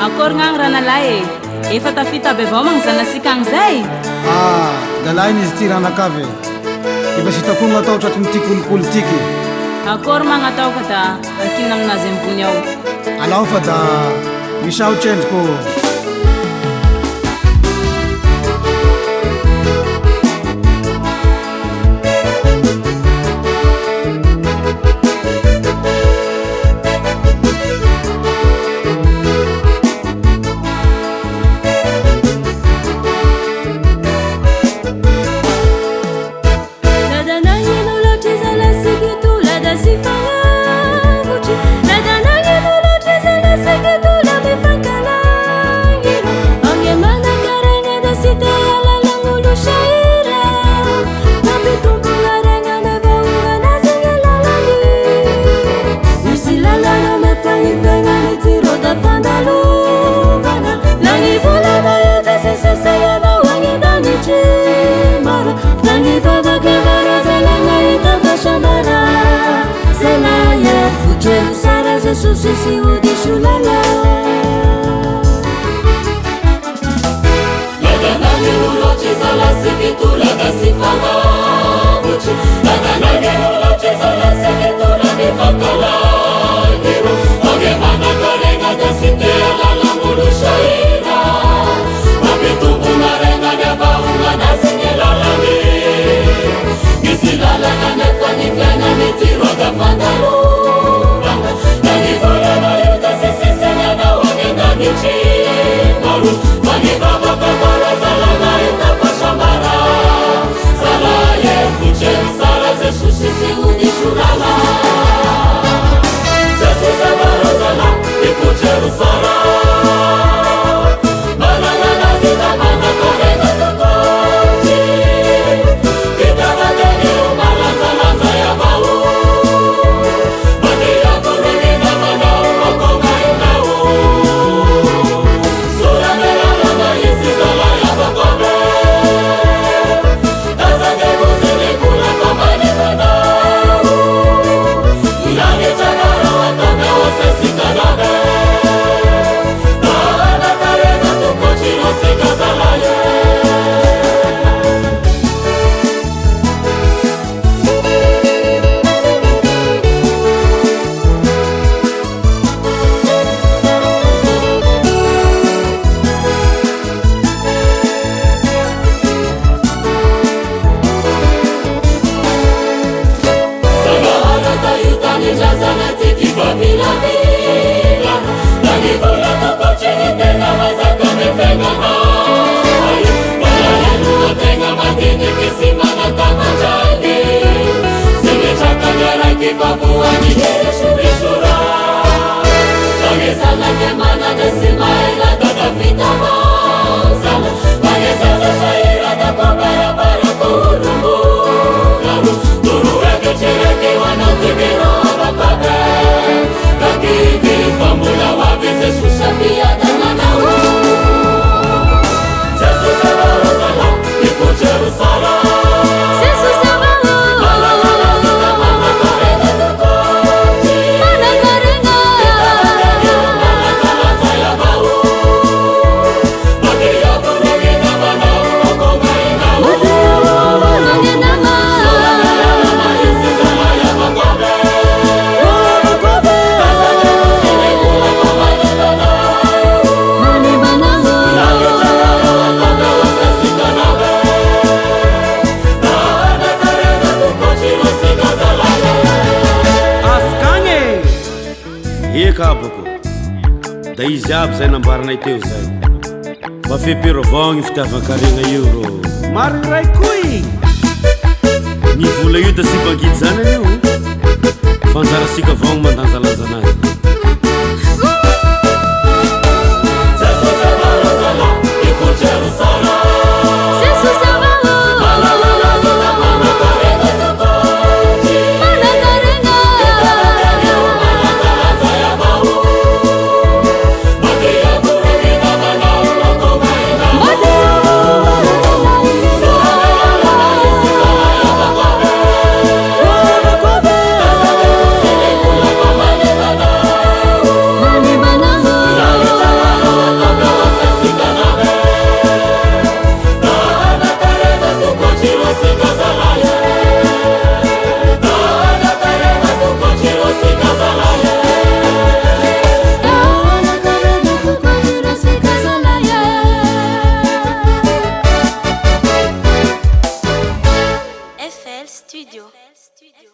Akory gn'agny efa tafita aby avao magnazanasika an'izay. Dalainy izy ty ranakavy efa sitako gn'atao tratry ty kolokolo tiky. Akory magnatao ka da akina aminazy ambony ao. Alao fa da misaotsy endriko. Sisi udishulala Lada nani ulocheza la sikitu lada sifama Uchi Lada nani ulocheza la sikitu lada fakala Hiro Oge mana karenga da sitea lala mulu shaira Mabitu unarenga neba unga na sinye lala ni Gisi lala na nefani fenga mitiro da fandalu Maru, mani baba kabara zalana ita pashamara Salaye fuche sara ze sushi si udi shurala Zesu sabara zala ifuche usara Banana nazita mana korena tukochi Kita bateni umala zalanza ya bau Mati ya kuruni na mana umokonga inau Da izy aby zay nambaranay teo zay mafeperovagny fitiavan-karena io ro mariny ray koy ny vola io da sy bangidy zany anio fanjarasika vagno mandanjalanja anazy Bana Studio.